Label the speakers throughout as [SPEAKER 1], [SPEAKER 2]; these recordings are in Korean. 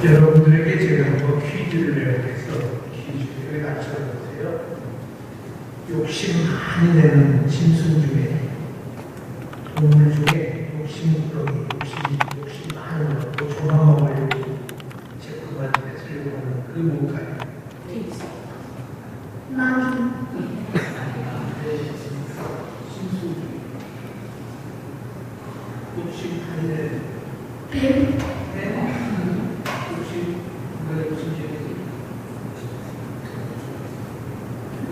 [SPEAKER 1] 여러분들에게 제가 한번 퀴즈를 내야겠어. 퀴즈를 맞춰보세요. 욕심 많이 내는 짐승 중에, 동물 중에 욕심꾸러기, 욕심 많은 거, 또 조만먹으려고 제품만 뺏으려고 하는 그 뭔가요?
[SPEAKER 2] 마귀.
[SPEAKER 1] 짐승 중에 욕심 많이 내는
[SPEAKER 2] 뱀.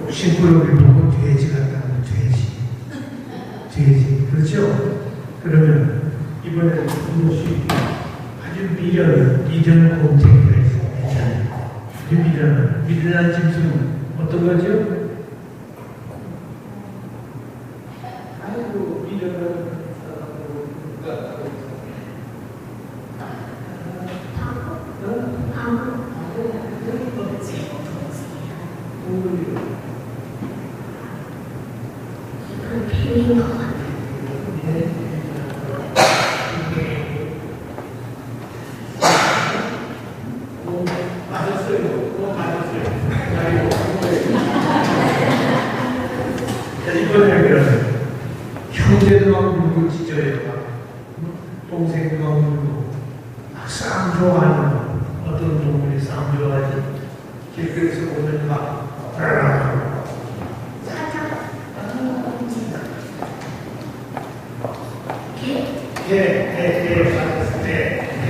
[SPEAKER 1] 욕심꾸러기를 보고 돼지 같다는 돼지. 그렇죠? 그러면 이번에는 무엇이 아주 미련 곰탱이가 있습니다. 아주 미련한 짐승은 어떤 거죠? 아이고, 미련한
[SPEAKER 2] 뱀인 것 같아.
[SPEAKER 1] 형제도 막 물고 찢어요. 동생도 막 물고 막 싸움 좋아하는 어떤 동물이 싸움 좋아하지. 길거리에서 보면 막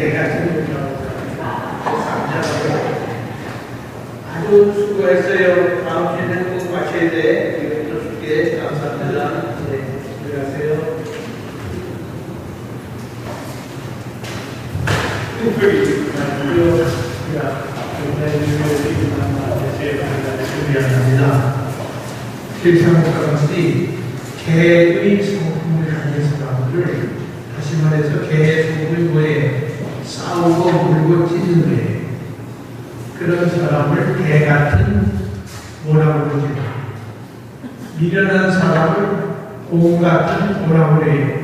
[SPEAKER 1] 개 같은 아주 수고했어요. 다음 주에는 꼭 마셔야 돼. 이것도 줄게. 감사합니다. 네, 들어가세요. 특별히 준비합니다. 필상목사님이 개의 성품을 가진 사람들을 다시 말해서 개의 성품이 뭐예요? 싸우고 물고 찢는 거예요. 그런 사람을 개 같은 뭐라고 그러죠? 미련한 사람을 곰 같은 뭐라고 그래요?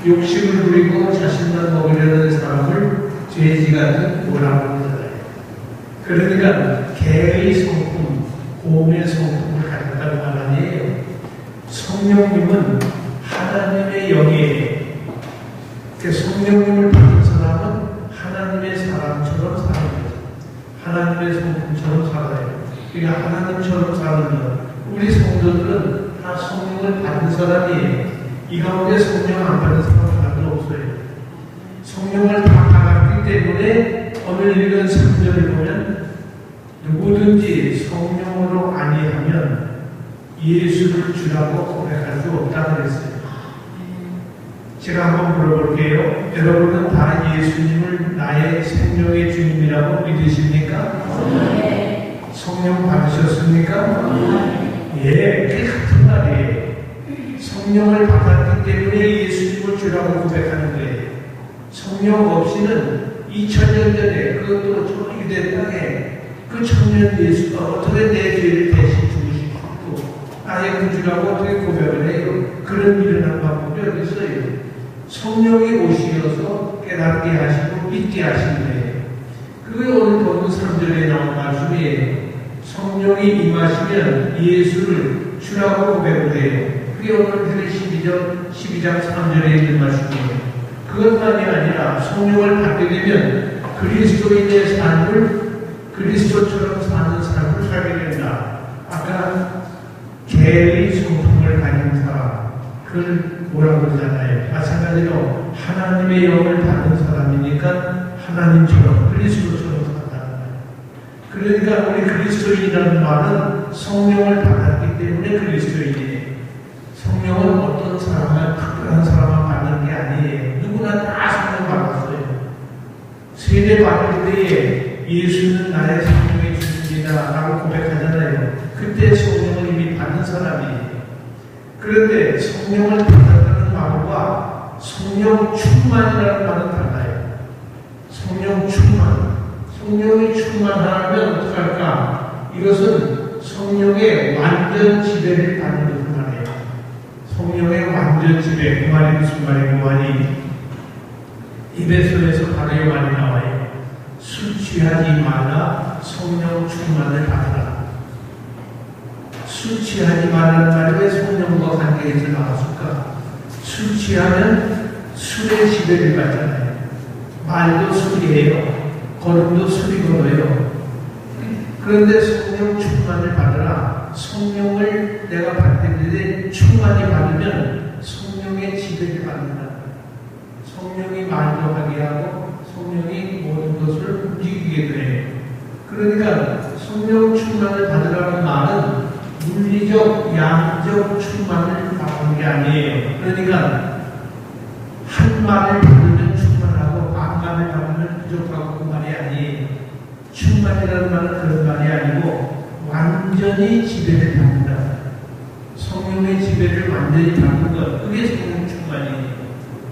[SPEAKER 1] 욕심을 부리고 자신만 먹으려는 사람을 돼지 같은 뭐라고 그러잖아요. 그러니까 개의 성품, 곰의 성품을 가졌다는 말 아니에요. 성령님은 하나님의 영이에요. 그 성령님을 받은 사람은 하나님의 사람처럼 사는 거죠. 하나님의 성품처럼 살아요. 그러니까 하나님처럼 사는 것. 우리 성도들은 다 성령을 받은 사람이에요. 이 가운데 성령 안 받은 사람 하나도 없어요. 성령을 다 받았기 때문에 오늘 읽은 3절을 보면 누구든지 성령으로 아니하면 예수를 주라고 고백할 수 없다고 그랬어요. 제가 한번 물어볼게요. 여러분은 다 예수님을 나의 생명의 주님이라고 믿으십니까? 네. 성령 받으셨습니까? 예, 그게 같은 말이에요. 성령을 받았기 때문에 예수님을 주라고 고백하는 거예요. 성령 없이는 2000년 전에 그것도 저 유대 땅에 그 청년 예수가 어떻게 내 죄를 대신 죽으시고 나의 구주라고 어떻게 고백을 해요? 그런 미련한 방법이 어디 있어요? 성령이 오시어서 깨닫게 하시고 믿게 하시는 거예요. 그게 오늘 보는 3절에 나온 말씀이에요. 성령이 임하시면 예수를 주라고 고백을 해요. 그게 오늘 12장 3절에 있는 말씀이에요. 그것만이 아니라 성령을 받게 되면 그리스도인의 삶을 그리스도처럼 사는 삶을 살게 된다. 아까 개의 성품을 가진 사람, 그걸 뭐라고 그러잖아요. 마찬가지로 하나님의 영을 받은 사람이니까 하나님처럼 그리스도처럼 산다는 거예요. 그러니까 우리 그리스도인이라는 말은 성령을 받았기 때문에 그리스도인이에요. 성령은 어떤 사람만 특별한 사람만 받는 게 아니에요. 누구나 다 성령 받았어요. 세례 받을 때에 예수는 나의 생명의 주님이다 라고 고백하잖아요. 그때 성령을 이미 받은 사람이에요. 그런데 성령을 받았다는 말과 성령 충만이라는 말은 달라요. 성령 충만. 성령이 충만하면 어떡할까? 이것은 성령의 완전 지배를 받는 것을 말해요. 성령의 완전 지배. 그 말이 무슨 말이고 많이 이베소에서 바로 이 말이 나와요. 술 취하지 말라 성령 충만을 받으라. 술 취하지 말라는 말이 왜 성령과 관계에서 나왔을까? 술 취하면 술의 지배를 받잖아요. 말도 술이에요. 걸음도 술이 걸어요. 그런데 성령 충만을 받으라. 성령을 내가 받는데 충만히 받으면 성령의 지배를 받는다. 성령이 말도 하게 하고 성령이 모든 것을 움직이게 돼요. 그러니까 성령 충만을 받으라는 말은 물리적, 양적 충만을 받는 게 아니에요. 그러니까 한 말을 받으면 충만하고 반말을 받으면 부족하고 그 말이 아니에요. 충만이라는 말은 그런 말이 아니고 완전히 지배를 받는다. 성령의 지배를 완전히 받는 것, 그게 성령 충만이에요.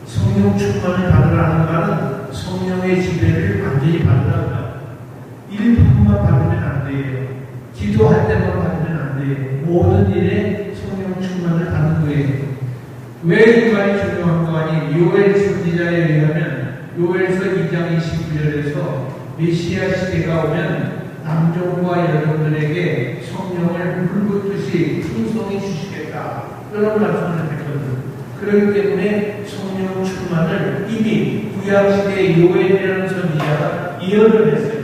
[SPEAKER 1] 성령 충만을 받으라는 말은 성령의 지배를 완전히 받으라는 말. 일부분만 받으면 안 돼요. 기도할 때만 받으면 안 돼요. 모든 일에 성령 충만을 받는 거예요. 왜 이 말이 중요한 거 아니? 요엘 선지자에 의하면 요엘서 2장 29절에서 메시아 시대가 오면 남종과 여종들에게 성령을 물붓듯이 풍성히 주시겠다. 이런 말씀을 했거든요. 그렇기 때문에 성령 충만을 이미 구약시대의 요엘이라는 선지자가 예언을 했어요.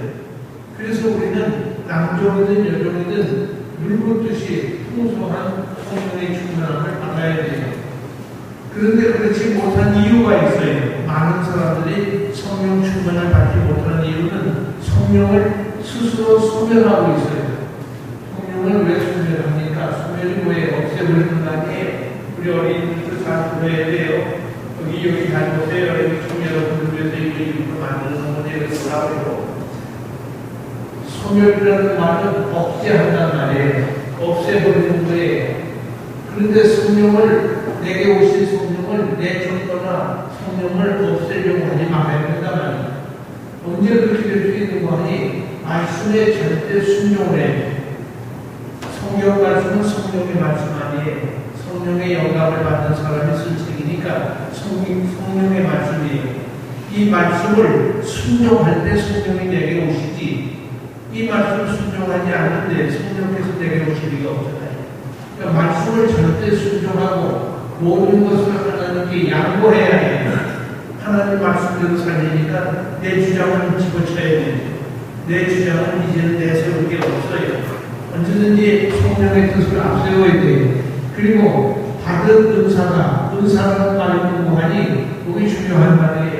[SPEAKER 1] 그래서 우리는 남종이든 여종이든 물붓듯이 풍성한 성령의 충만함을 받아야 돼요. 그런데 그렇지 못한 이유가 있어요. 많은 사람들이 성령 충만을 받지 못하는 이유는 성령을 스스로 소멸하고 있어요. 성령을 왜 소멸합니까? 소멸이 왜 없애버리는 거 아니에요? 우리 어린이들도 잘 들어야 돼요. 여기 잘 보세요. 여기 총 여러분들 위해서 이거 만드는 거에 돌아오고. 소멸이라는 말은 억제한단 말이에요. 없애버리는 거예요. 그런데 성령을, 내게 오신 성령을 내쫓거나 성령을 없애려고 하지 말아야 된단 말이에요. 언제 그렇게 될 수 있는 거 아니? 말씀에 절대 순종을 해요. 성경 말씀은 성령의 말씀 아니에요. 성령의 영감을 받는 사람이 쓸 책이니까 성령의 말씀이에요. 이 말씀을 순종할 때 성령이 내게 오시지, 이 말씀을 순종하지 않는데 성령께서 내게 오실 리가 없잖아요. 그러니까 말씀을 절대 순종하고 모든 것을 하나님께 양보해야 해요. 하나님 말씀대로 살리니까 내 주장은 집어쳐야 돼요. 내 주장은 이제는 내세울 게 없어요. 언제든지 성령의 뜻을 앞세워야 돼요. 그리고 받은 은사라는 말을 공부하니 그게 중요한 말이에요.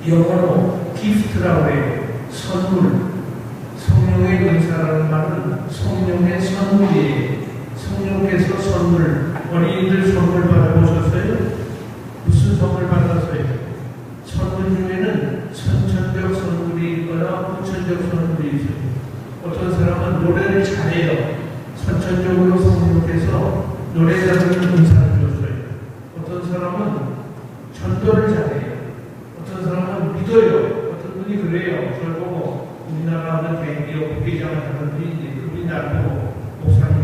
[SPEAKER 1] 영어로 기프트라고 해요. 선물. 성령의 은사라는 말은 성령의 선물이에요. 성령께서 선물, 어린이들 선물 받아보셨어요? 무슨 선물 받았어요? 선물 중에는 선천적 선물이 있거나 후천적 선물이 있어요. 어떤 사람은 노래를 잘해요. 선천적으로 성령께서 노래 잘하는 은사를 줬어요. 어떤 사람은 전도를 잘해요. 어떤 사람은 믿어요. 어떤 분이 그래요. 저를 보고 우리나라 하는 대기업 부회장을 하는 분인데 그분이 나를 보고 목사님,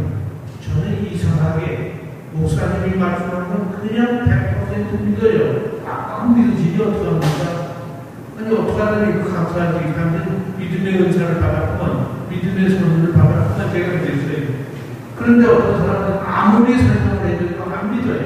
[SPEAKER 1] 저는 이상하게 목사님이 말씀하는 건 그냥 100% 믿어요. 꽉 믿으시니 어떡합니까? 아니 어떡하더니 그 감사하지. 하면 믿음의 은사를 받았구만, 믿음의 선물을 받았구만 제가 그랬어요. 그런데 어떤 사람은 아무리 설명을 해줘도 안 믿어요.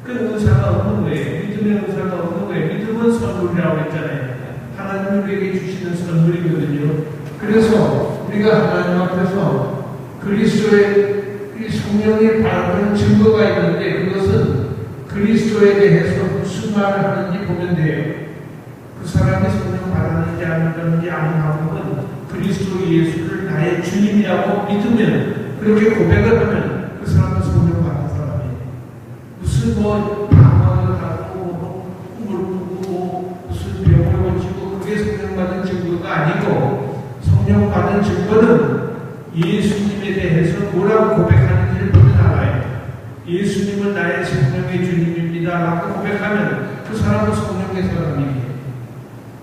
[SPEAKER 1] 그 은사가 없는 거예요. 믿음의 은사가 없는 거예요. 믿음은 선물이라고 했잖아요. 하나님이 우리에게 주시는 선물이거든요. 그래서 우리가 하나님 앞에서 그리스도의 이 성령이 바라보는 증거가 있는데 그것은 그리스도에 대해서 무슨 말을 하는지 보면 돼요. 그 사람이 성령 받았는지 안 받았는지 아는 방법은 그리스도 예수를 나의 주님이라고 믿으면, 그렇게 고백을 하면 그 사람은 성령 받은 사람이에요. 무슨 방언을 하고 꿈을 꾸고 무슨 병을 고치고 그게 성령 받은 증거가 아니고, 성령 받은 증거는 예수님에 대해서 뭐라고 고백하는지를 보면 알아요. 예수님은 나의 성령의 주님입니다 라고 고백하면 그 사람은 성령의 사람이에요.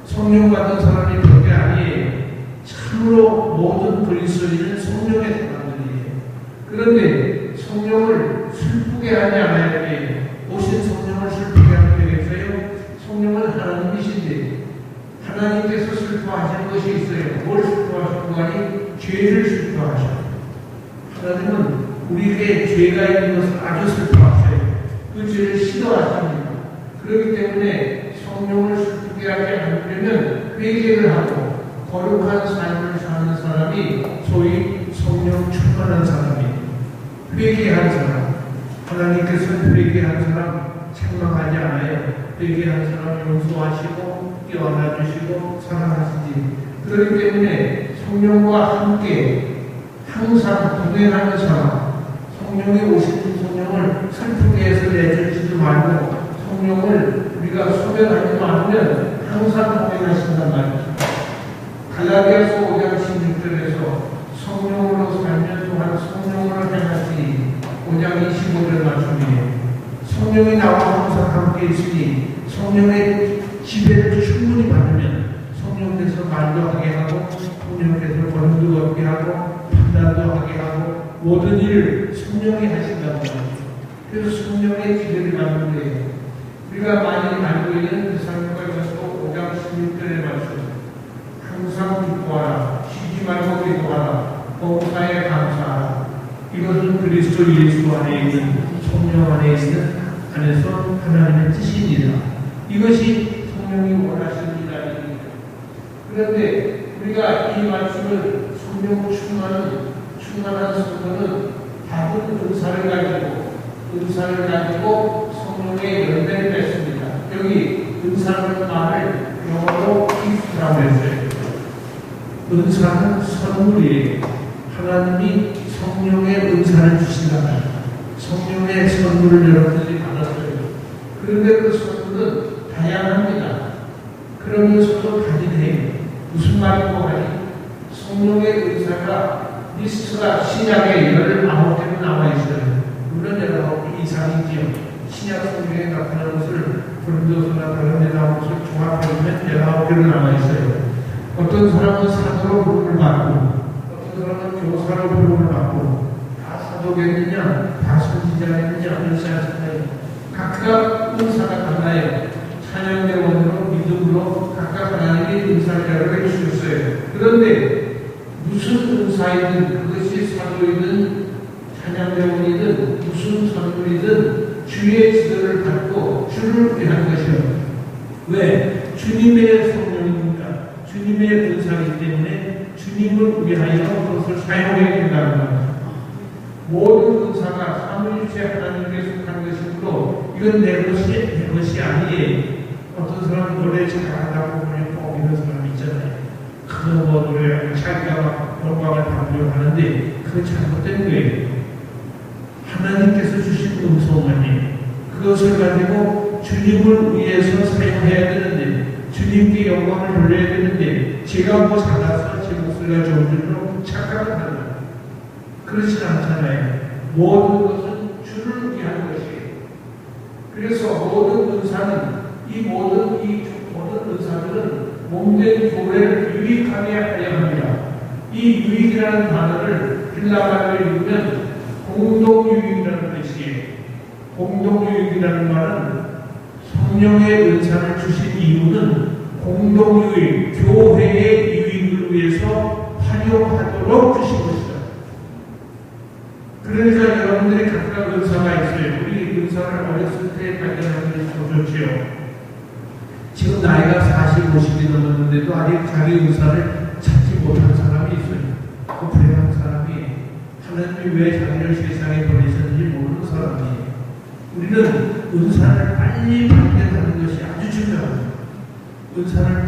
[SPEAKER 1] 성령 받은 사람이 그런 게 아니에요. 참으로 모든 그리스도인은 성령의 사람들이에요. 그런데 성령을 슬프게 하지 않아야 돼요. 오신 성령을 슬프게 하면 되겠어요? 성령은 하나님이신데 하나님께서 슬퍼하지 그렇기 때문에 성령을 슬프게 하지 않으려면 회개를 하고 거룩한 삶을 사는 사람이 소위 성령 충만한 사람이에요. 회개한 사람, 하나님께서는 회개한 사람 책망하지 않아요. 회개한 사람 용서하시고 깨어나주시고 사랑하시지. 그렇기 때문에 성령과 함께 항상 동행하는 사람, 성령이 오시는 성령을 슬프게 해서 내주지도 말고 성령을 우리가 소멸하지 않으면 항상 동행하신단 말이죠. 갈라디아서 5장 16절에서 성령으로 살면 또한 성령으로 행하지 5장 25절 말씀이에요. 성령이 나와 항상 함께 있으니 성령의 지배를 충분히 받으면 성령께서 말도 하게 하고 성령께서 권도 얻게 하고 판단도 하게 하고 모든 일을 성령이 하신다고 합니다. 그래서 성령의 지배를 받는 거예요. 우리가 많이 알고 있는 데살로니가서 5장 16절의 말씀, 항상 기뻐하라, 쉬지 말고 기도하라, 범사에 감사하라. 이것은 그리스도 예수 안에 있는 성령 안에 있는 안에서 하나님의 뜻입니다. 이것이 성령이 원하시는 일입니다. 그런데 우리가 이 말씀을 성령 충만한 성도는 다른 은사를 가지고 성령의 열매를 맺습니다. 여기 은사라는 말을 영어로 기프트라고 했어요. 은사는 선물이에요. 하나님이 성령의 은사를 주신다 말이에요. 성령의 선물을 여러분들이 받았어요. 그런데 그 선물은 다양합니다. 그러면서도 다진해요. 무슨 말인고 하니 성령의 은사가 리스트가 신약에 19개로 나와 있어요. 물론 19개 이상이지요. 신약 성경에 나타나는 것을 고린도서나 다른 데 나온 것을 종합해보면 19개로 나와 있어요. 어떤 사람은 사도로 부름을 받고 어떤 사람은 교사로 부름을 받고 다 사도겠느냐 다 선지자겠느냐 은사였잖아요. 각각 은사가 달라요. 찬양대원으로 믿음으로 각각 하나님이 은사를 해주셨어요. 그런데 무슨 은사이든 그것이 사도이든 찬양대원이든 무슨 선물이든 주의 지도를 받고 주를 위한 것이요. 왜? 주님의 성령입니까? 주님의 은사이기 때문에 주님을 위하여 그것을 사용해야 된다는 겁니다. 모든 은사가 삼위일체 하나님께 속한 것이므로 이건 내 것이 아니에요. 어떤 사람은 노래 잘한다고 보면 꼭 이런 사람이 있잖아요. 큰 노래를 자기가 막 영광을 받으려고 하는데 그건 잘못된 거예요. 하나님께서 주신 음성만이 그것을 가지고 주님을 위해서 사용해야 되는데 주님께 영광을 돌려야 되는데 제가 뭐 잘나서 제 목소리가 좋은 줄로 착각을 하는 거예요. 그렇지 않잖아요. 모든 것은 주를 위한 것이에요. 그래서 모든 은사는 이 모든 은사들은 몸된 교회를 유익하게 하려 합니다. 이 유익이라는 단어를 헬라말로 읽으면 공동유익이라는 뜻이에요. 공동유익이라는 말은 성령의 은사를 주신 이유는 공동유익, 교회의 유익을 위해서 활용하도록 주신 것이다. 그러니까 여러분들이 각각 은사가 있어요. 우리 은사를 어렸을 때 발견하는 게 더 좋지요. 지금 나이가 40, 50이 넘었는데도 아직 자기 은사를 찾지 못한 사람이 있어요. 그 불행한 사람이 하나님이 왜 자기를 세상에 보내셨는지 모르는 사람이에요. 우리는 은사를 빨리 발견하는 것이 아주 중요합니다. 은사를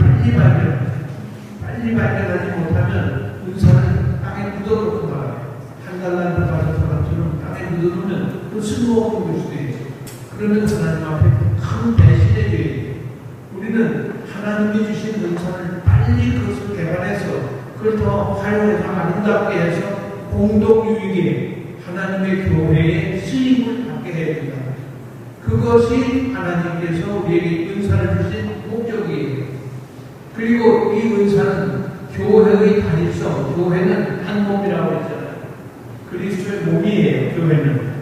[SPEAKER 1] 빨리 발견하지 못하면 은사를 땅에 묻어놓고 말아요. 한 달란트 받은 사람처럼 땅에 묻어놓으면 그 쓸모없는 것이 돼요. 그러면 하나님 앞에 큰 배신의 죄예요. 우리는 하나님이 주신 은사를 빨리 그것을 개발해서 그걸 더 활용해서 아름답게 해서 공동유익에 하나님의 교회에 쓰임을 받게 해야 된다. 그것이 하나님께서 우리에게 은사를 주신 목적이에요. 그리고 이 은사는 교회의 단일성, 교회는 한 몸이라고 했잖아요. 그리스도의 몸이에요. 교회는.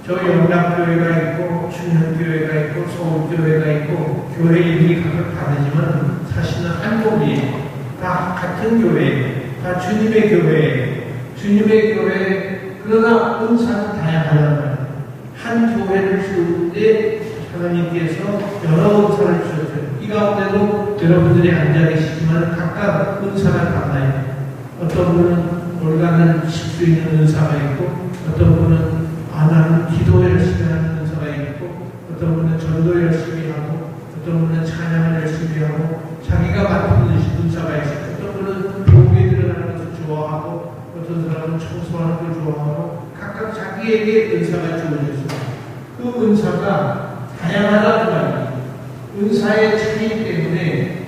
[SPEAKER 1] 저 영남교회가 있고 충현교회가 있고 서울교회가 있고 교회 이름이 각각 다르지만 사실은 한 몸이에요. 다 같은 교회예요. 다 주님의 교회예요. 주님의 교회. 그러나 은사는 다양하단 말이에요. 한 교회를 세우는데 하나님께서 여러 은사를 주셨어요. 이 가운데도 여러분들이 앉아 계시지만 각각 은사가 달라요. 어떤 분은 올가는 칠 수 있는 은사가 있고, 어떤 분은 안 하는 기도 열심히 하는 은사가 있고, 어떤 분은 전도 열심히 하고, 어떤 분은 찬양을 열심히 하고, 자기가 맡은 은사가 있어요. 어떤 분은 교회에 들어가는 것을 좋아하고, 어떤 사람은 청소하는 걸 좋아하고, 각각 자기에게 은사가 주어졌어요. 그 은사가 다양하다는 말이에요. 은사의 차이 때문에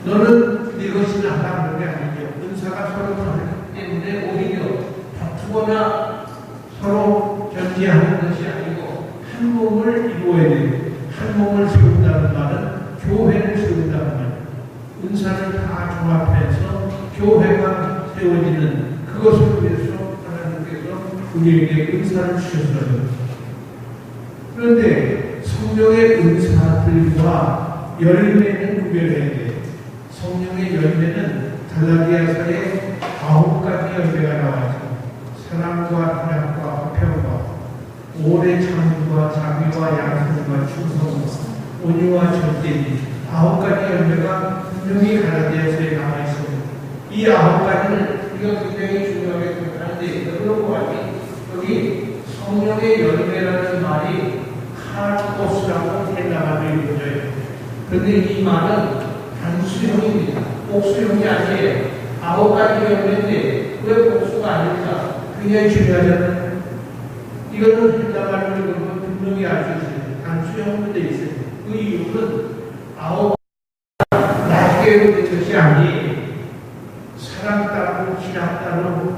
[SPEAKER 1] 너는 네 것이 낫다 그런 게 아니죠. 은사가 서로 다르기 때문에 오히려 다투거나 서로 견제하는 것이 아니고 한 몸을 이루어야 돼요. 한 몸을 세운다는 말은 교회를 세운다는 말이에요. 은사를 다 종합해서 교회가 세워지는 그것을 위해서 하나님께서 우리에게 은사를 주셨어요. 그런데 성령의 은사들과 열매는 구별해야 돼요. 성령의 열매는 갈라디아서에 9가지 열매가 나와있어요. 사랑과 희락과 화평과 오래 참음과 자비와 양선과 충성과 온유와 절제니 9가지 열매가 분명히 갈라디아서에 나와있어요. 이 9가지는 우리가 굉장히 중요하게 생각하는데 여러분 보아니 여기 성령의 열매라는 말이 카르토스라고 헬라어로 이루어져요. 그런데 이 말은 단수형입니다. 복수형이 아니에요. 9가지 열매인데 왜 복수가 아닐까? 굉장히 중요하잖아요. 이거는 헬라어로 이루어지면 분명히 알 수 있어요. 단수형으로 되어 있어요. 그 이유는 9 낮게 된 것이 아니에요. 사랑 따로 희락 따로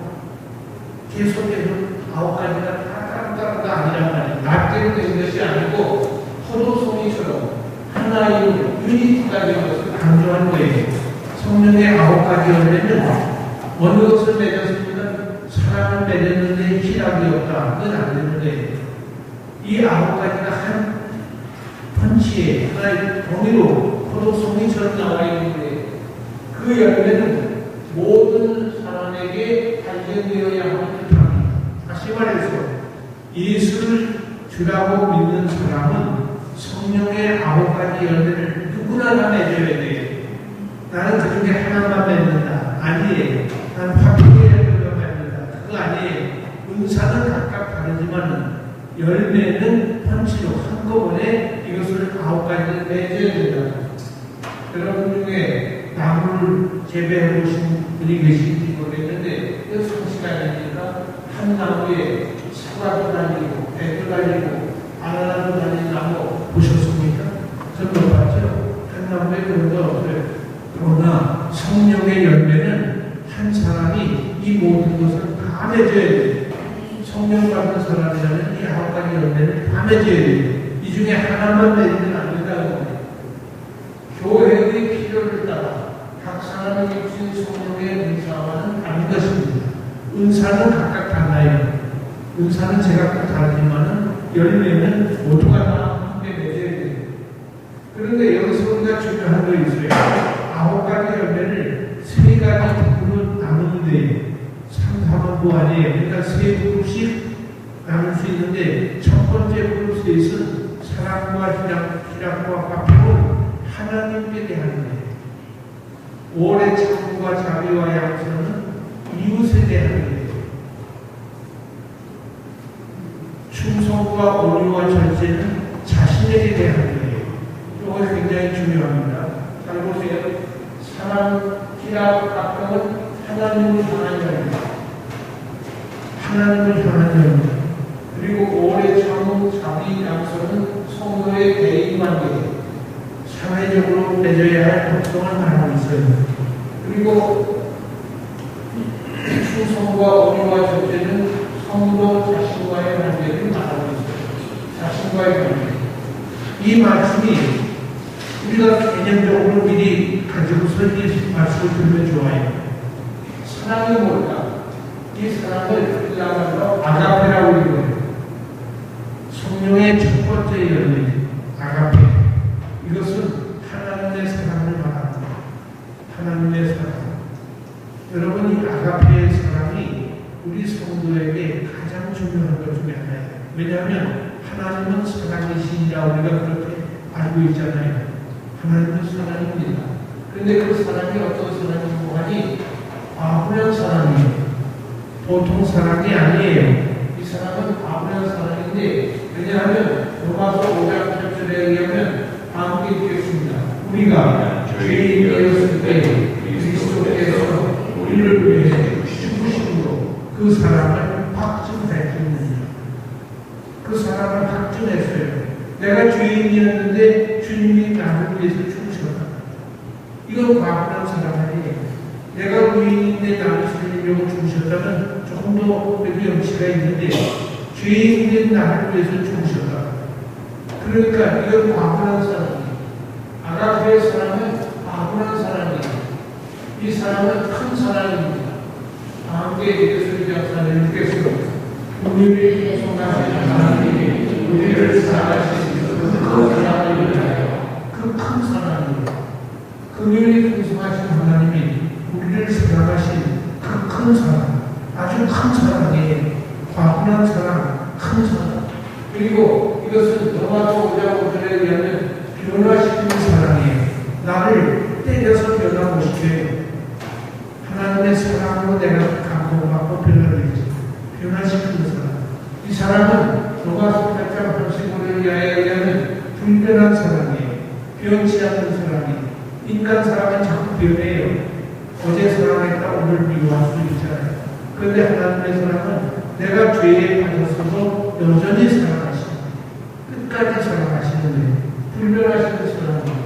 [SPEAKER 1] 계속해서 9가지가 다 따로따로가 아니란 말이에요. 낮게 된 것이 아니고 포도송이처럼 하나의 유니티가 된 것을 강조한 거예요. 성령의 9가지 열매는 어느 것을 맺었으면 사랑을 맺었는데 희락이 없다. 그건 안 되는데 이 9가지가 한 펀치에 하나의 동의로 포도송이처럼 나와 있는데 그 열매는 모든 사람에게 발견되어야 하는 뜻입니다. 다시 말해서 예수를 주라고 믿는 사람은 성령의 9가지 열매를 누구나 다 맺어야 돼요. 나는 그 중에 하나만 맺는다. 아니에요. 난 화평의 열매만 맺는다. 그거 아니에요. 은사는 각각 다르지만 열매는 펀치로 한꺼번에 이것을 9가지를 맺어야 된다. 여러분 중에 나무를 재배해 보신 분이 계신지 모르겠는데 그 성시간이니까 한 나무에 사과도 달리고 배도 달리고 바나나도 달린 나무 보셨습니까? 전 못 봤죠? 한 나무에 그런 거 없어요. 그러나 성령의 열매는 한 사람이 이 모든 것을 다 맺어야 돼요. 성령 받은 사람이라면 이 9가지 열매를 다 맺어야 돼요. 이 중에 하나만 맺으면 안 된다는 거예요. 교회의 필요를 따라 각 사람에게 주신 성령의 은사와는 다른 것입니다. 은사는 각각 달라요. 은사는 제각각 다르지만은 열매는 모두가 다 함께 맺어야 돼요. 그런데 여기서 우리가 중요한 거 있어요. 9가지 열매를 3가지 부분으로 나누면 돼요. 3, 4번도 아니에요. 그러니까 3그룹씩 나눌 수 있는데 첫 번째 그룹 셋은 사랑과 희락과 화평은 하나님께 대한 거예요. 오래 참음과 자비와 양선은 이웃에 대한 거예요. 충성과 온유와 절제는 자신에게 대한 거예요. 이것이 굉장히 중요합니다. 잘 보세요. 사랑, 희락, 화평은 하나님을 향한 열입니다. 하나님을 향한 열입니다. 그리고 오래 참음, 자비, 양선은 성도의 대인 관계예요. 사회적으로 맺어야 할 활동을 말하고 있어요. 그리고 충성과 온유와 절제는 성도 자신과의 관계를 말하고 있어요. 자신과의 관계. 이 말씀이 우리가 개념적으로 미리 가지고서 이 말씀을 들으면 좋아요. 사랑이 뭘까? 이 사랑을 헬라어로 아가페라고 이루어요. 성령의 첫 번째 열매, 아가페. 이것은 하나님의 사랑을 말합니다. 하나님의 사랑. 여러분, 이 아가페의 사랑이 우리 가장 중요한 것 중에 하나예요. 왜냐하면 하나님은 사랑이시니라 우리가 그렇게 알고 있잖아요. 하나님은 사랑입니다. 그런데 그 사랑이 어떤 사랑이고 하니 아브라함 사랑이에요. 보통 사랑이 아니에요. 이 사랑은 아브라함 사랑인데, 왜냐하면 로마서 5장 8절에 의하면 아무게 되었습니다. 우리가 죄인 되었을 때 그리스도께서 우리를 위해 죽으심으로 그 사랑을 확증했느니라. 그 사랑을 확증했어요. 내가 죄인이었는데 주님이 나를 위해서 죽으셨다. 이건 과분한 사랑 아니에요. 내가 의인인데 나를 살리려고 죽으셨다면 조금 더 그래도 염치가 있는데, 죄인된 나를 위해서 죽으셨다. 그러니까 이건 과분한 사랑이에요. 아가페의 사랑은 과분한 사랑이에요. 이 사랑은 큰 사랑입니다. 함께 이것을 작사님께서 우리를 소망하신 하나님이 우리를 사랑하신 그 사랑을 위하여 그 큰 사랑이에요. 그들이 풍성하신 하나님이 우리를 사랑하신 그 큰 사랑, 아주 큰 사랑이에요. 과분한 사랑, 큰 사랑. 그리고 이것은 로마서 5장 5절에 의하면 변화시키는 사랑이에요. 나를 때려서 변화시켜요. 하나님의 사랑으로 내가 감동받고 변화되지. 변화시키는 사랑. 이 사랑은 로마서 8장 35절에 의하면 불변한 사랑이에요. 변치 않는 사랑이에요. 인간 사랑은 자꾸 변해요. 어제 사랑했다 오늘 미워할 수 있잖아요. 그런데 하나님의 사랑은 내가 죄에 빠졌어도 여전히 사랑하시는, 끝까지 사랑하시는 거예요. 불변하시는 사랑이에요.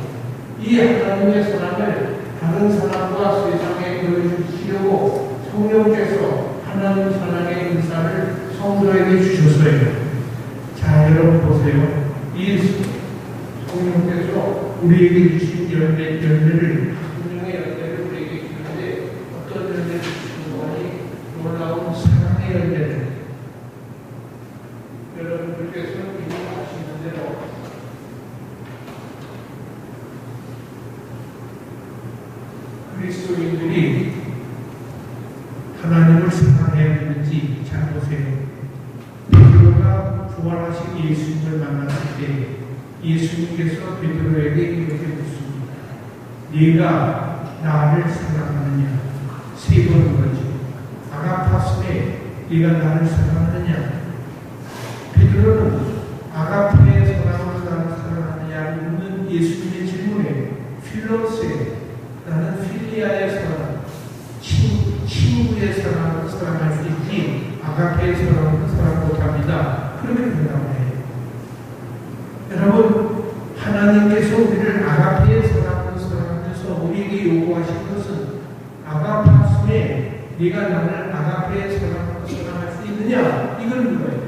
[SPEAKER 1] 이 하나님의 사랑을 다른 사람과 세상에 보여주시려고 성령께서 하나님 사랑의 은사를 성도에게 주셨어요. 자, 여러분 보세요. 이 성령께서 우리에게 주신 열매를, 성령의 열매를 우리에게 주는데 어떤 열매를 주신 거니? 놀라운 사랑의 열매를. 여러분들께서 이미 아시는 대로 그리스도인들이 하나님을 사랑해야 되는지 잘 보세요. 베드로가 부활하신 예수님을 만났을 때 예수님께서 베드로에게 이렇게 묻습니다. 네가 나를 사랑하느냐? 세 번 물었죠. 아가파스에 네가 나를 사랑하느냐? 베드로는 아가파의 사랑으로 나를 사랑하느냐를 묻는 예수님의 질문에 필로스에 나는 필리아의 사랑, 친구의 사랑으로 사랑할 수 있지 아가페의 사랑으로 사랑 못합니다. 그렇게 대답해요. 여러분, 하나님께서 우리를 아가페의 사랑으로 사랑하면서 우리에게 요구하신 것은 아가파스에 네가 나를 아가페의 사랑으로 사랑할 수 있느냐? 이걸 물어요.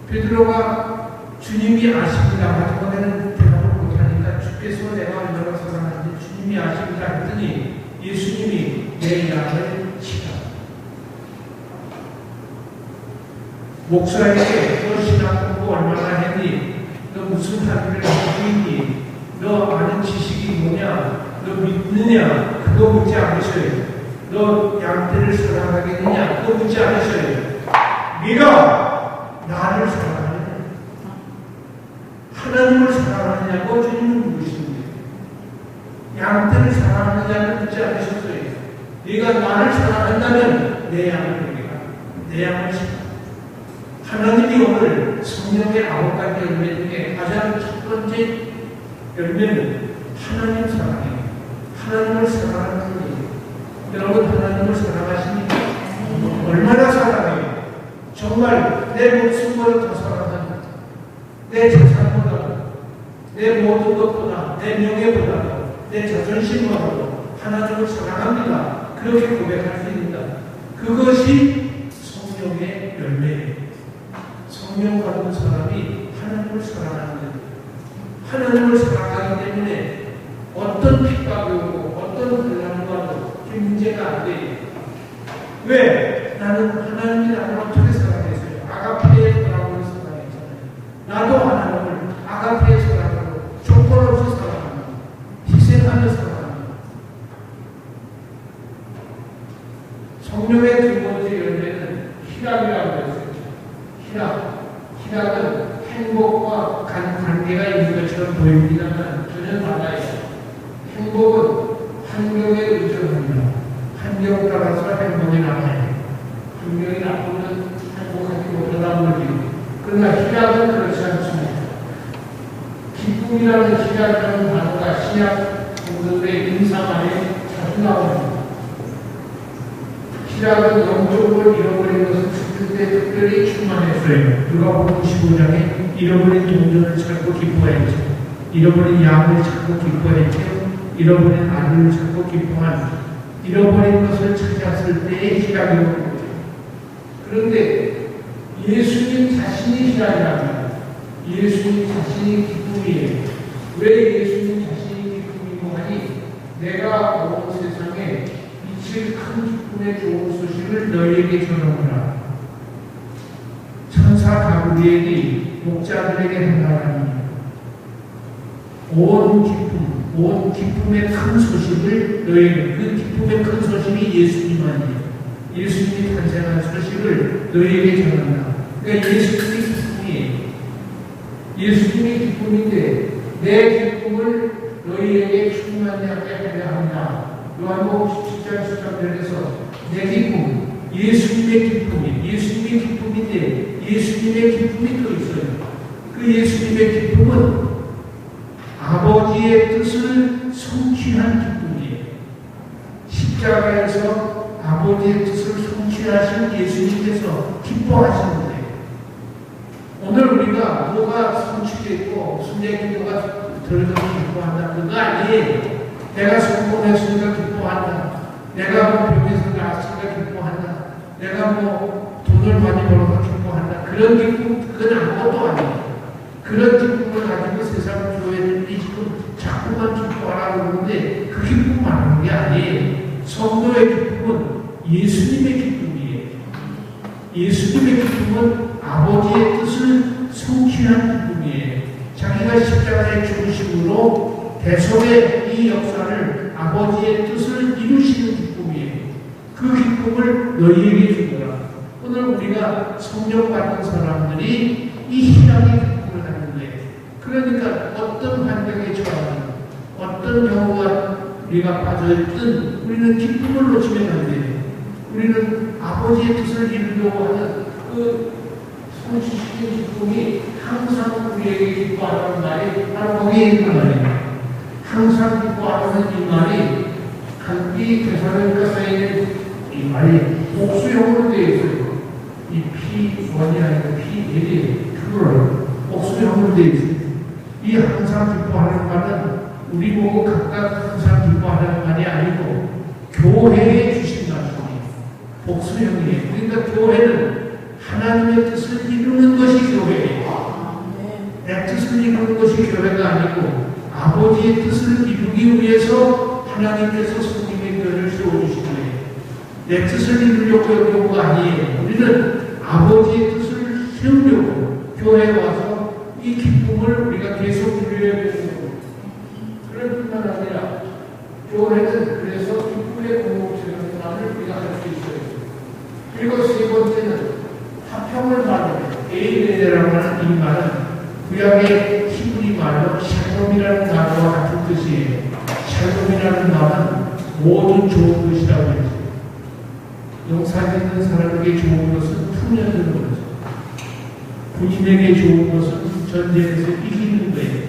[SPEAKER 1] 베드로가 주님이 아십니다 하지만은 대답을 못하니까 주께서 내가 얼마나 사랑하는지 주님이 아십니다 했더니 예수님이 내 양을 치라. 목사에게 너 신학 공부 얼마나 했니? 너 무슨 학위를 갖고 있니? 너 아는 지식이 뭐냐? 너 믿느냐? 그거 묻지 않으셔요. 너 양떼를 사랑하겠느냐? 그거 묻지 않으셔요. 네가 나를 사랑하느냐? 하나님을 사랑하느냐고 주님은 물으시는데 양떼를 사랑하느냐를 묻지 않으셨어요. 네가 나를 사랑한다면 내 양을 내게라. 내 양을 사랑하라. 하나님이 오늘 성령의 9가지 열매 중에 가장 첫 번째 열매는 하나님 사랑이에요. 하나님을 사랑하는 것이에요. 여러분, 하나님을 사랑하십니까? 얼마나 사랑해요? 정말 내 목숨보다 더 사랑합니다. 내 재산보다, 내 모든 것보다, 내 명예보다, 내 자존심보다도 하나님을 사랑합니다. 그렇게 고백할 수 있습니다. 그것이 성령의 열매예요. 성령 받은 사람이 하나님을 사랑하는 거예요. 하나님을 사랑하기 때문에 어떤 핍박이 오고 어떤 혼란이 와도 문제가 안 돼요. 왜? 나는 하나님이 나를 어떻게 사랑했어요? 아가페의 사랑으로 사랑했잖아요. 나도 하나님을 아가페의 사랑으로 조건 없이 사랑합니다. 희생하며 사랑합니다. 성령의 두 번째 열매는 희락이라고 했어요. 희락은 행복과 관계가 있는 것처럼 보입니다만 전혀 달라요. 행복은 환경에 의존합니다. 환경 따라서 행복이 나와요. 환경이 나쁘면 행복하지 못하다는 거지. 그러나 희락은 그렇지 않습니다. 기쁨이라는 희락이라는 단어가 신약 성경의 인상 안에 자주 나옵니다. 희락은 영적으로 잃어버린 것을 찾을 때 특별히 충만했어요. 누가복음 15장에 잃어버린 동전을 찾고 기뻐했죠. 잃어버린 양을 찾고 기뻐했죠. 잃어버린 아들을 찾고 기뻐한 잃어버린 것을 찾았을 때의 희락이었거든요. 그런데 예수님 자신이 희락이랍니다. 예수님 자신이 기쁨이에요. 왜 예수님 자신이 기쁨이고 하니 내가 온 세상에 미칠 큰 기쁨의 좋은 소식을 너희에게 전하노라. 천사 가브리엘이 목자들에게 한다라니 온 기쁨의 큰 소식을 너희에게, 그 기쁨의 큰 소식이 예수님만이에요. 예수님이 탄생한 소식을 너희에게 전한다. 그러니까 예수님이 기쁨이에요. 예수님이 기쁨인데 내 기쁨을 너희에게 충만하게 하려 합니다. 요한복음 17장 13절에서 내 기쁨, 예수님의 기쁨이, 예수님의 기쁨인데 예수님의 기쁨이 또 있어요. 그 예수님의 기쁨은 아버지의 뜻을 성취한 기쁨이에요. 십자가에서 아버지의 뜻을 성취하신 예수님께서 기뻐하시는 거예요. 오늘 우리가 뭐가 성취됐고 무슨 내 기도가 들어서 기뻐한다 그거 아니에요. 내가 성공했으니까 기뻐한다. 내가 뭐 병에서 나았으니까 기뻐한다. 내가 뭐 돈을 많이 벌어서 기뻐한다. 그런 기쁨, 그건 아무것도 아니에요. 그런 기쁨을 가지고 세상 교회들이 지금 자꾸만 기뻐하라고 그러는데 그 기쁨 말하는 게 아니에요. 성도의 기쁨은 예수님의 기쁨이에요. 예수님의 기쁨은 아버지의 뜻을 성취한 기쁨이에요. 자기가 십자가의 중심으로 대속의 이 역사를 아버지의 뜻을 이루시는 기쁨이에요. 그 기쁨을 너희에게 주노라. 오늘 우리가 성령 받은 사람들이 이 희락의 기쁨을 하는 거예요. 그러니까 어떤 환경에 처하든 어떤 경우가 우리가 빠져있든 우리는 기쁨을 놓치면 안 돼요. 우리는 아버지의 뜻을 이루려고 하는 그 성취시킨 기쁨이 항상 우리에게 기뻐하는 말이 바로 거기에 있는 말이에요. 항상 기뻐하는 이 말이 이 대사로니까 쓰이는 이 말이 복수형으로 되어 있어요. 이 P1이 아니고 P1이 그걸 복수형으로 되어 있어요. 이 항상 기뻐하는 말은 우리 보고 각각 항상 기뻐하는 말이 아니고 교회에 주신 말씀이에요. 복수형이에요. 그러니까 교회는 하나님의 뜻을 이루는 것이 교회예요. 내 뜻을 이루는 것이 교회가 아니고 아버지의 뜻을 이루기 위해서 하나님께서 성령의 교회를 세워주신 거예요. 내 뜻을 이루려고 할 경우가 아니에요. 우리는 아버지의 뜻을 세우려고 교회에 와서 이 기쁨을 우리가 계속 누려야 되는 거예요. 그럴 뿐만 아니라 교회는 그래서 기쁨의 공동체라는 말을 우리가 할 수 있어요. 그리고 세 번째는 화평을 말해요. 에이레라고 하는 이 말은 구약의 히브리 말로 샬롬이라는 단어와 같은 뜻이에요. 샬롬이라는 말은 모든 좋은 것이라고 했어요. 영상 있는 사람에게 좋은 것은 풍년하는 거죠. 군인에게 좋은 것은 전쟁에서 이기는 거예요.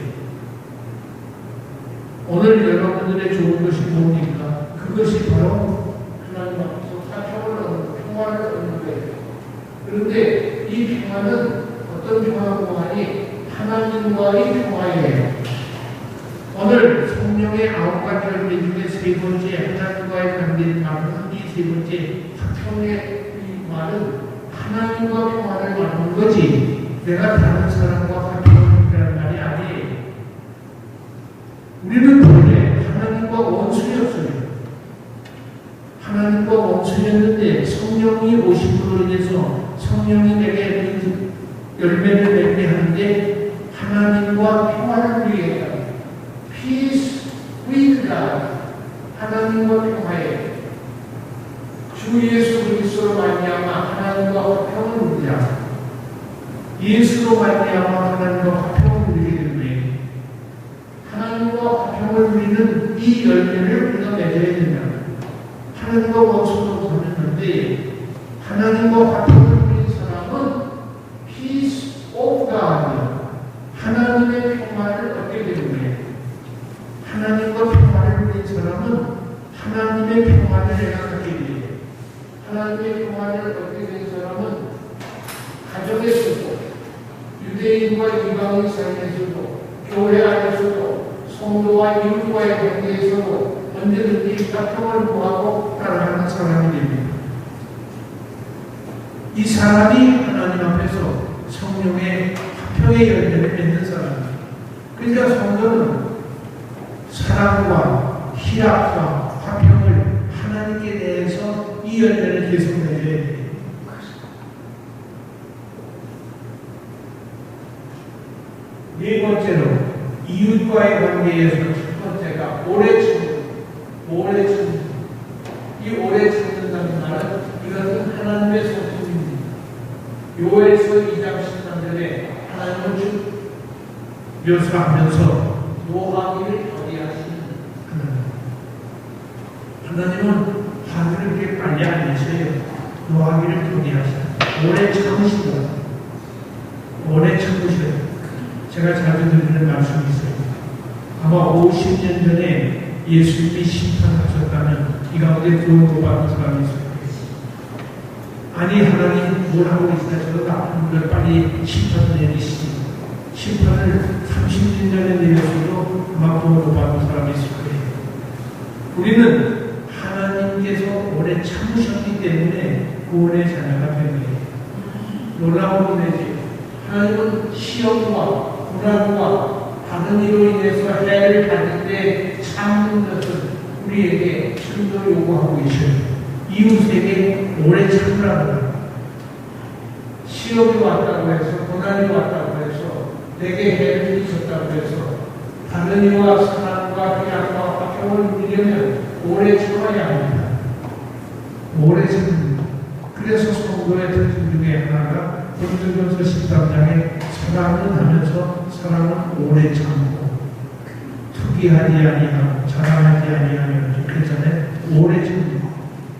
[SPEAKER 1] 오늘 여러분들의 좋은 것이 뭡니까? 그것이 바로 하나님 앞에서 화평을 얻는, 평화를 얻는 거예요. 그런데 이 평화는 어떤 평화고 하니 하나님과의 평화예요. 오늘 성령의 9가지 열매 중에 세 번째 하나님과의 관계를 말하는 이 세 번째 화평의 이 말은 하나님과 평화를 말하는 거지 내가 다른 사람과 화평을 하는 말이 아니에요. 우리는 본래 하나님과 원수였어요. 하나님과 원수였는데 성령이 오심으로 인해서 성령이 내게 열매를 맺게 하는데 하나님과 평화를 위해 Peace with God. 하나님과 평화에 주 예수 그리스도로 말미암아 하나님과 화평을 누리자. 예수로 말미암아 하나님과 화평을 누리게 된 거예요. 우리는 이 열매를 우리가 맺어야 된다. 하나님과 원수도 보냈는데 하나님과 화평을 누린 사람은 peace of God, 하나님의 평화를 얻게 되는데 하나님과 평화를 누린 사람은 하나님의 평화를 갖게 돼요. 하나님의 평화를 얻게 된 사람은 가정에서도 유대인과 이방인 사이에서도 교회 안에서도 성도와 이웃과의 관계에서도 언제든지 화평을 구하고 따라가는 사람이 됩니다. 이 사람이 하나님 앞에서 성령의 화평의 열매를 맺는 사람입니다. 그러니까 성도는 사랑과 희락과 화평을 하나님께 대해서 이 열매를 계속 맺어야 돼요. 네 번째로 이웃과의 관계에서 첫 번째가 오래 참는. 이 오래 참는다는 말은 이것은 하나님의 소통입니다. 요엘서 2장 13절에 하나님을 쭉 묘사하면서 노하기를 더디하시는 하나님은 화를 그렇게 빨리 안 내셔요. 노하기를 더디하시는 오래 참으신다. 오래 참으셔요. 제가 자주 드리는 말씀이 있어요. 아마 50년 전에 예수님이 심판하셨다면 이 가운데 구원도 받은 사람이 있을 거예요. 아니 하나님 뭘 하고 계시다. 나쁜 걸 빨리 심판을 내리시지. 심판을 30년 전에 내렸어도 아마 구원도 받은 사람이 있을 거예요. 우리는 하나님께서 오래 참으셨기 때문에 구원의 자녀가 된 거예요. 놀라운 은혜지. 하나님은 시험과 불안과 다른 이로 인해서 해를 받는데 참는 것을 우리에게 참도 요구하고 계셔요. 이웃에게 오래 참으라고. 시험이 왔다고 해서, 고난이 왔다고 해서, 내게 해를 미쳤다고 해서 다른 이와 사랑과 희락과 화평을 누리려면 오래 참아야 합니다. 오래 참습니다. 그래서 성도의 특징 중에 하나가 고린도전서 13장에 사랑은 하면서 사랑은 오래 참고 투기하지 아니하고 자랑하지 아니하며 그랬잖아요. 오래 참는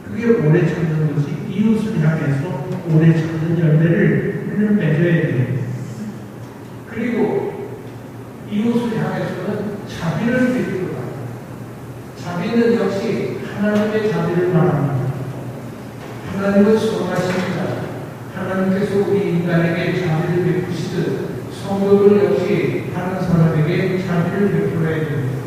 [SPEAKER 1] 그게 오래 참는 것이 이웃을 향해서 오래 참는 열매를 우리는 맺어야 돼요. 그리고 이웃을 향해서는 자비를 베풀어라. 자비는 역시 하나님의 자비를 말합니다. 하나님은 선하십니다. 하나님께서 우리 인간에게 자비를 베푸시듯 성도들 역시 다른 사람에게 자비를 베풀어야 됩니다.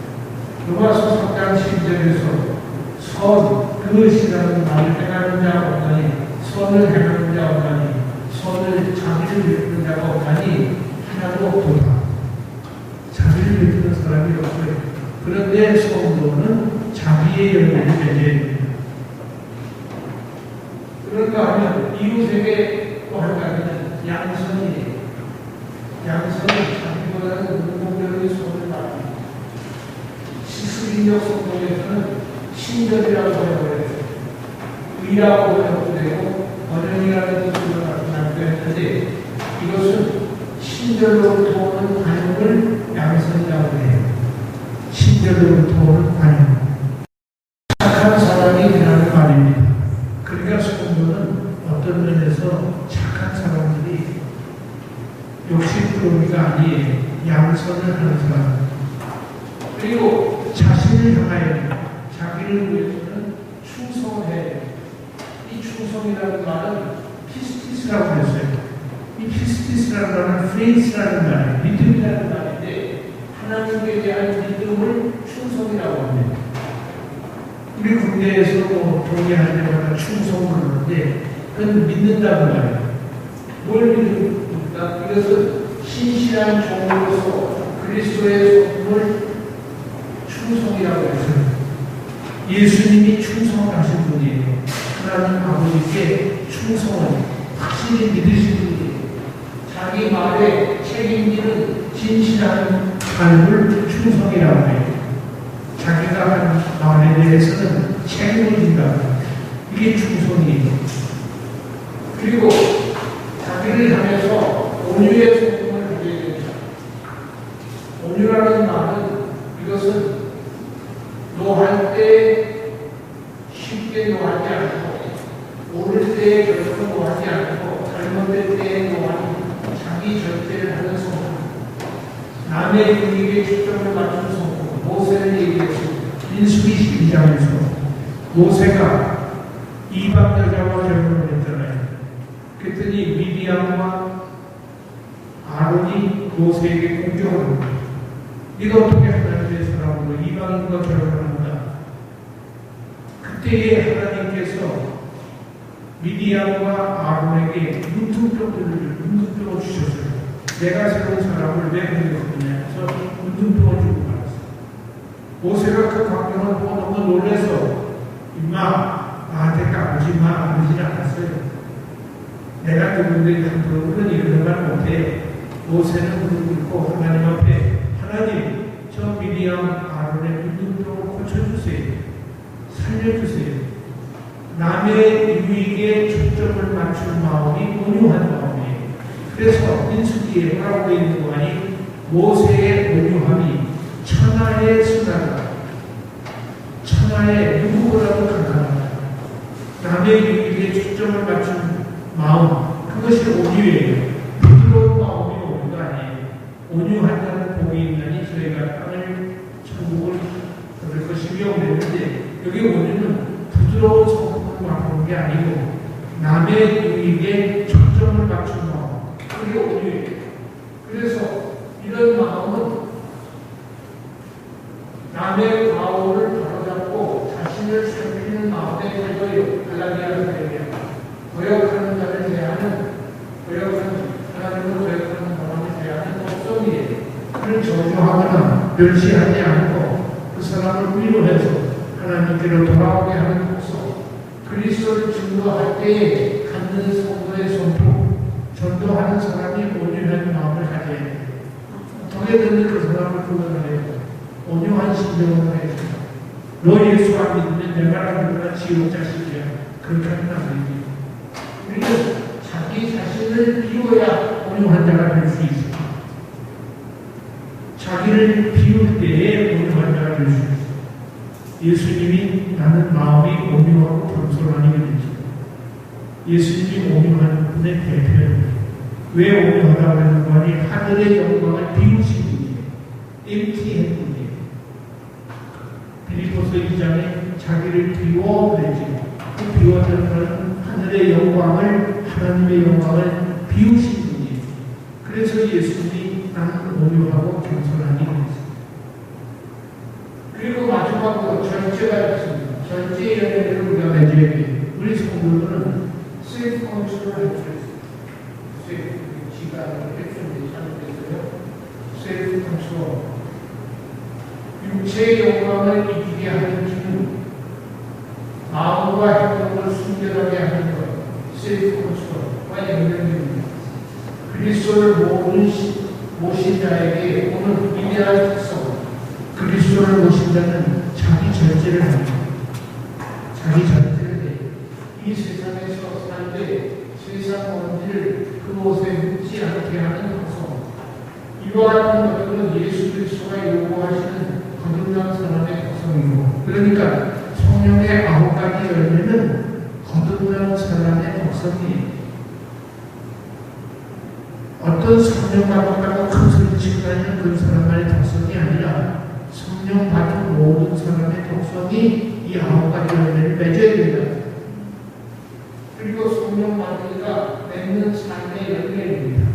[SPEAKER 1] 로마서 3장 10절에서 선, 그것이라는 말을 행하는 자가 없나니 선을 행하는 자 없나니 선을 자비를 베푸는 자가 없나니 하나도 없도다. 자비를 베푸는 사람이 없어요. 그런데 성도는 자비의 열매를 맺어야 됩니다. 그런가 하면 이웃에게 또 한 가지는 양선이에요. 양선은 자기보다는 공공적인 손을 말합니다. 시스빈적 성경에서는 신절이라고 해요. 의라고 해도 되고 번영이라는 뜻으로 나타나기도 했는데 이것은 신절로부터 오는 관용을 양선이라고 해요. 신절로부터 오는 관용. 착한 사람이 되라는 말입니다. 그러니까 성도는 어떤 면에서 착한 사람들이 욕심부리가 아니에요. 양선을 하는 사람. 그리고 자신을 향하여 자기를 위해서는 충성해야 돼요. 이 충성이라는 말은 피스티스라고 했어요. 이 피스티스라는 말은 페이스라는 말이에요. 믿음이라는 말인데 하나님께 대한 믿음을 충성이라고 합니다. 우리 군대에서도 동의할 때마다 충성을 하는데 그건 믿는다는 말이에요. 뭘 믿습니까? 이것은 신실한 종으로서 그리스도의 소금을 충성이라고 했어요. 예수님이 충성하신 분이에요. 하나님 아버지께 충성을 확실히 믿으신 분이에요. 자기 말에 책임지는 진실한 삶을 충성이라고 해요. 자기가 한 말에 대해서는 책임을 진다. 이게 충성이에요. 그리고 자기를 향해서 온유의 소금을 하게 됩니다. 온유라는 말은 이것은 노할 때 쉽게 노하지 않고, 오를 때 결코 노하지 않고, 잘못될 때 노하는 자기 절제를 하는 성품, 남의 유익에 초점을 맞춘 성품, 모세를 얘기했습니다. 민수기 12장에서 모세가 이방 여자와 결혼을 했잖아요. 그랬더니 미디안과 아론이 모세에게 공격을 합니다. 네가 어떻게 하나님의 사람으로 이방인과 결혼을 한다. 그때에 하나님께서 미디안과 아론에게 문둥병을 주셨어요. 내가 세운 사람을 왜 공격하냐 해서 문둥병을 주고 말았어요. 모세가 그 광경을 보고 너무 놀라서 임마 나한테 까부지 마 그러지 않았어요. 내가 누군데 함부로 그런 일을 말 못해. 모세는 무릎 꿇고 하나님 앞에 하나님 저 미디안 아론의 문둥병을 고쳐주세요. 살려주세요. 남의 유익에 초점을 맞춘 마음이 온유한 마음이에요. 그래서 민수기에 뭐라고 되어 있는 거 아니? 모세의 온유함이 천하의 수다다. 천하의 누구보다도 강하다. 남의 유익에 초점을 맞춘 마음, 그것이 온유예요. 부드러운 마음이 온유가 아니에요. 온유한 자는 복이 있나니 저희가 땅을 천국을 얻을 것이며 그랬는데 여기 온유는 부드러운 성품을 바꾸는 게 아니고 남의 유익에 초점을 맞춘 마음, 그게 온유예요. 그래서 이런 마음은 남의 과오를 바로잡고 자신을 살피는 마음에 걸려요. 갈라디아서 얘기합니다. 거역하는 자를 대하는 하나님을 거역하는 사람을 대하는 독성이에요. 그를 저주하거나 멸시하지 않고 그 사람을 위로해서 하나님께로 돌아오게 하는 독성, 그리스도를 증거할 때에 갖는 성도의 손품, 전도하는 사람이 온유한 마음을 가져야 돼요. 어떻게든 그 사람을 구원하려고 온유한 심정으로 해야 돼요. 너 예수 안 믿으면 내 말 안 듣거나 지옥 자식이야. 그렇게 하면 안 됩니다. 우리는 자기 자신을 비워야 온유한 자가 될 수 있어요. 자기를 비울 때에 온유한 자가 될 수 있어요. 예수님이 나는 마음이 온유하고 겸손하니 그랬죠. 예수님이 온유한 분의 대표입니다. 왜 온유하다고 하는 거 아니? 하늘의 영광을 비우신 분이에요. empty한 분이에요. 빌립보서 2장에 자기를 비워 그랬죠. 그 비워는 것은 하늘의 영광을, 하나님의 영광을 비우신 분이에요. 그래서 예수님이 나는 온유하고 겸손하니 그랬어요. 그리고 마지막으로 절제가 있습니다. 절제 연애를 우리가 맺어야 돼요. 우리 성도들은 셀프 컨트롤을 할 수 있어요. 지가 이렇게 좀 잘못됐어요. 셀프 컨트롤. 육체의 영광을 이기게 하는 기능, 마음과 행동을 순결하게 하는 것, 셀프 컨트롤과 연결됩니다. 그리스도를 모신 자에게 오는 위대한 특성, 그리스도를 모신 자는 자기 절제를 합니다. 자기 절제를 해요. 이 세상에서 살 때 세상 원리를 그곳에 묻지 않게 하는 특성, 이와 같은 것들은 예수 그리스도가 요구하시는 거듭난 사람의 특성이고, 그러니까 성령의 9가지 열매는 거듭난 사람의 특성이에요. 어떤 성령 받았다고 큰 소리 치고 다니는 그 사람만의 특성이 아니라 성령 받은 모든 사람의 특성이 이 9가지 열매를 맺어야 된다. 그리고 성령 받으니까 맺는 삶의 열매입니다.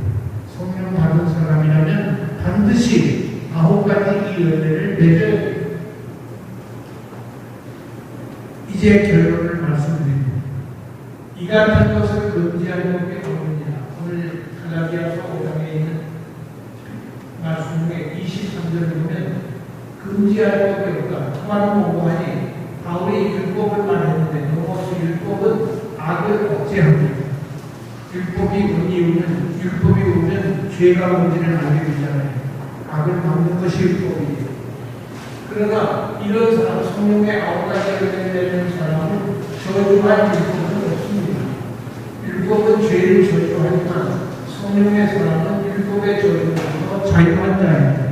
[SPEAKER 1] 성령 받은 사람이라면 반드시 9가지 이 열매를 맺어야 됩니다. 이제 결론을 말씀드립니다. 이 같은 것을 금지하는 것이 없느냐. 오늘 갈라디아서 5장에 있는 말씀 중에 23절을 보면 금지할 것이 없다. 그 말은 뭐하니? 바울이 율법을 말했는데 넘어서 율법은 악을 억제합니다. 율법이 오면 죄가 뭔지를 알게 되잖아요. 악을 막는 것이 율법이에요. 그러나 이런 사람, 성령의 9가지 열매를 내는 사람은 저주할 율법은 없습니다. 율법은 죄를 저주하지만 성령의 사람은 율법의 저주로부터 자유한 자입니다.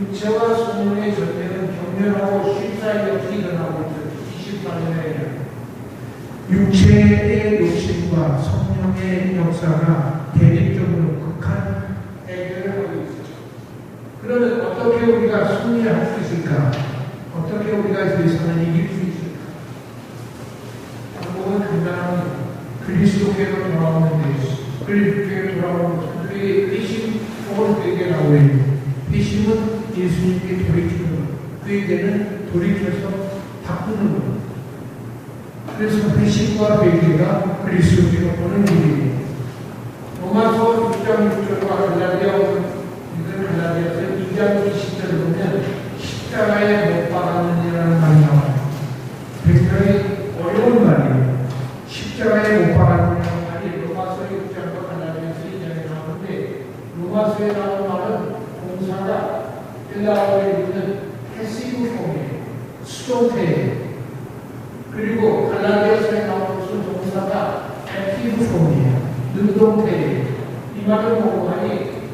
[SPEAKER 1] 육체와 성령의 전쟁은 격렬하고 쉽사리 없이 일어나고 있어요. 24년에 육체의 욕심과 성령의 역사가 대립적으로 극한 대결을 하고 있어요. 그러면 어떻게 우리가 승리할 수 있을까? 어떻게 우리가 이 세상을 이길 수 있을까? 방법은 간단합니다. 그리스도께로 돌아오는 데, 그리스도께로 돌아오는 것, 그의 회심 혹은 그에게 나오는 회심은 예수님께 돌이키는 것, 그에게는 돌이켜서 바꾸는 것. 그래서 회심과 회개가 그리스도께로 오는 일이에요. 로마서 6장 6절과 갈라디아서 2장 20절을 보면 십자가에 못 박았느니라는 말이 나와요. 굉장히 어려운 말이에요. 십자가에 못 박았느니라는 말이 로마서 6장과 갈라디아서 2장에 나오는데, 로마서에 나오는 말은 동사가 헬라어에 있는 패시브 폼이에요. 수동태예요. 그리고 갈라디아서에 나오는 것은 동사가 액티브 폼이에요. 능동태예요. 이 말은 뭐고 하니,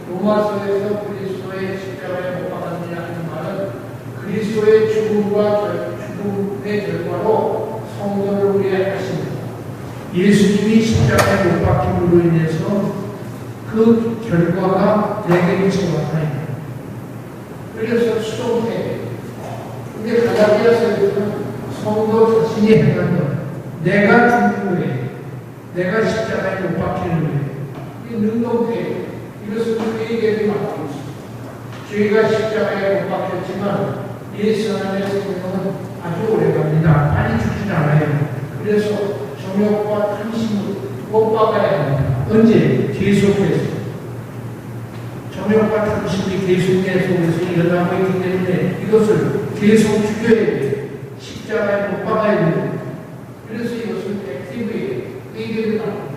[SPEAKER 1] 로마서에서 그리스도의 십자가에 못 박았느냐 하는 말은 그리스도의 죽음의 결과로 성도를 우리에게 하십니다. 예수님이 십자가에 못 박힘으로 인해서 그 결과가 내게 미쳐왔다. 그래서 수동태. 근데 갈라디아서에서는 성도 자신이 행한 것, 내가 죽는 후에, 내가 십자가에 못 박히는 후에, 이 능동태. 이것은 그에게 맡기고 있습니다. 저희가 십자가에 못 박혔지만 예수 안의 생명은 아주 오래갑니다. 많이 죽지 않아요. 그래서 정욕과 탐심을 못 박아야 합니다. 언제? 계속해서. 정욕과 탐심이 계속해서 일어나고 있기 때문에 이것을 계속 죽여야 돼요. 십자가에 못 박아야 돼요. 그래서 이것은 액티브예요. 의견이 나옵니다.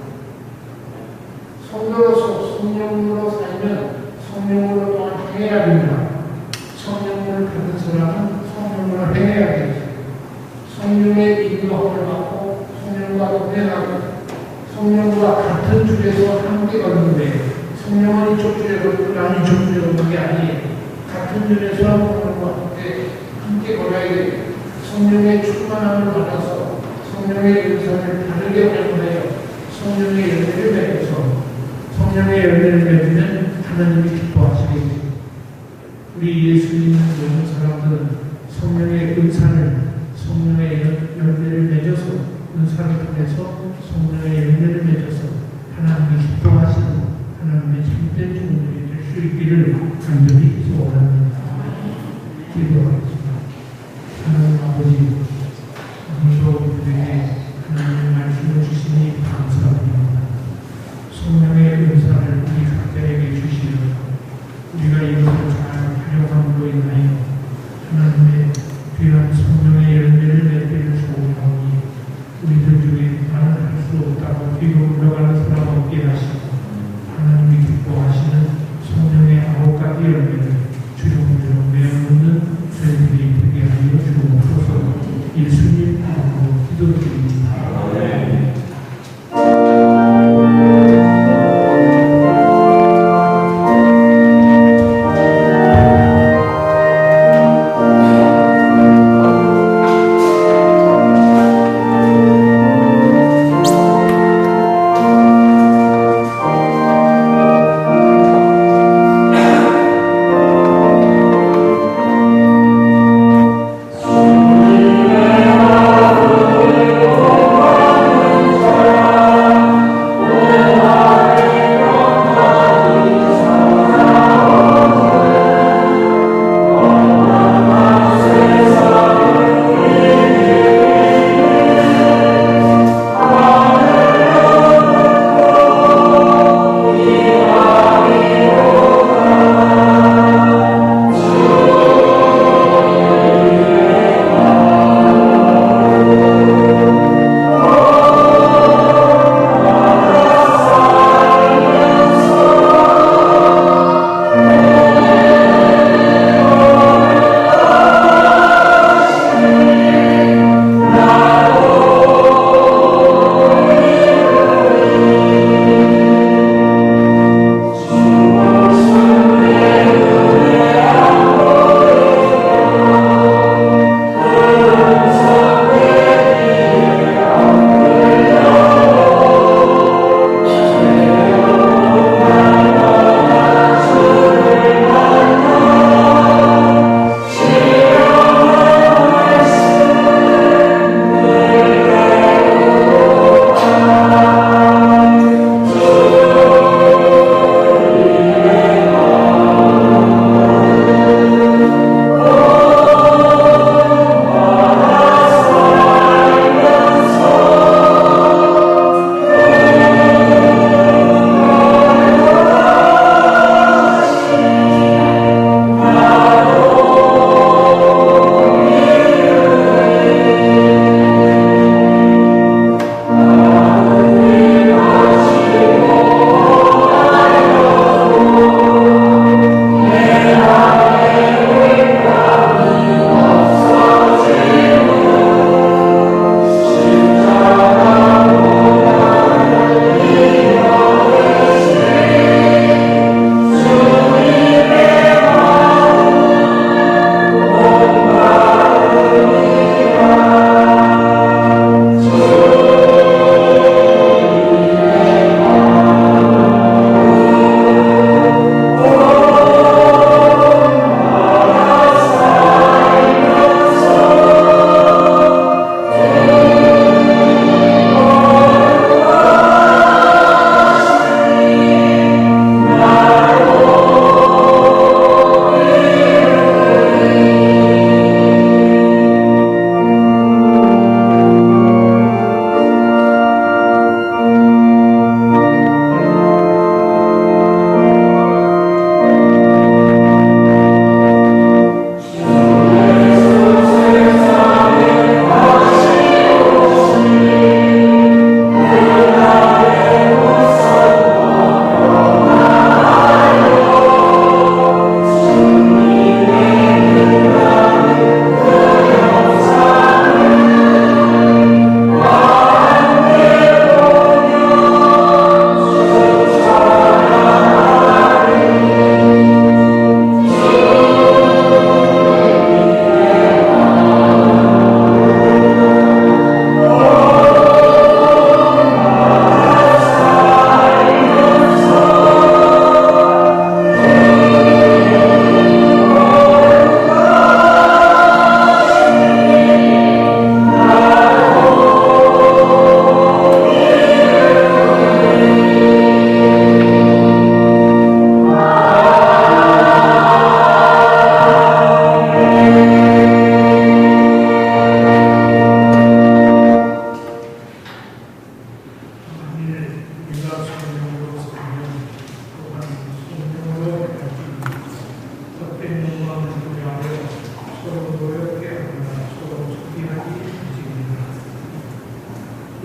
[SPEAKER 1] 성도로서 성령으로 살면 성령으로 또한 행해야 됩니다. 성령을 받은 사람은 성령으로 행해야 되죠. 성령의 인도함을 받고 성령과 동행하고 성령과 같은 줄에서 함께 걷는데, 성령은 이쪽 줄에 걷고 나는 이쪽 줄에 걷는 게 아니에요. 같은 줄에서 성령과 함께 걸어야 돼요. 성령의 충만함을 받아서 성령의 은사를 다르게 활용하여 성령의 열매를 맺어서 성령의 열매를 맺으면 하나님이 기뻐하시겠죠. 우리 예수 믿는 모든 사람들은 성령의 은사를, 성령의 열매를 맺어서, 은사를 통해서 성령의 열매를 맺어서 하나님이 기뻐하시는 하나님의 참된 종들이 될 수 있기를 간절히 소원합니다. 기도하겠습니다. 하나님 아버지, 오늘도 우리에게 하나님의 말씀을 주시니 감사합니다. 성령의 은사를 우리 각자에게 주시며 우리가 이것을 잘 활용함으로 인하여 하나님의 귀한 성령의 열매를 맺기를 소원하오니, 우리들 중에 나는 할 수 없다고 뒤로 물러가는 사람 없게 하시고 하나님이 기뻐하시는 성령의 9가지 열매를 주시옵소서.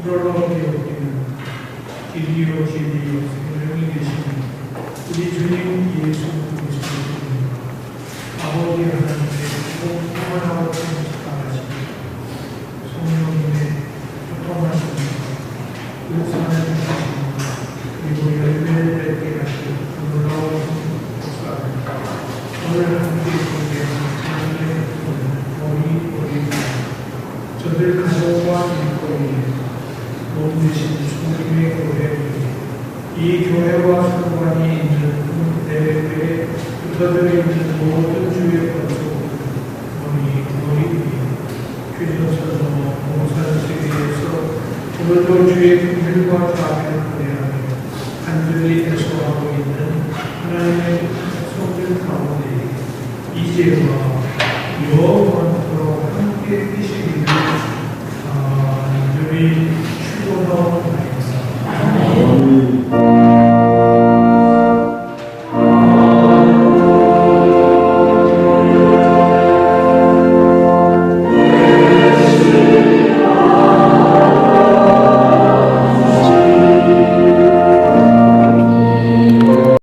[SPEAKER 1] 우러러게 여기는 길이요 생명이 되시는 우리 주님 예수 그리스도입니다. 아버지 하나님의 평안하고 감사하시고 성령님의 교통하십니다. 의사는 주십니다. 그리고 열매를 맺게 하시고 놀라운 역사입니다. 오늘 함께 공개하는 하나님의 우리 저들 가정과 일거리에 모든 주님의 교회 이 교회와 상관이 있는 내외에 붙어져 있는 모든 주의 권속을 너희 귀전서도 봉사는 세계에서 오늘도 주의 긍휼과 자비를 은혜하며 간절히 애소하고 있는 하나님의 백성들 가운데 이제와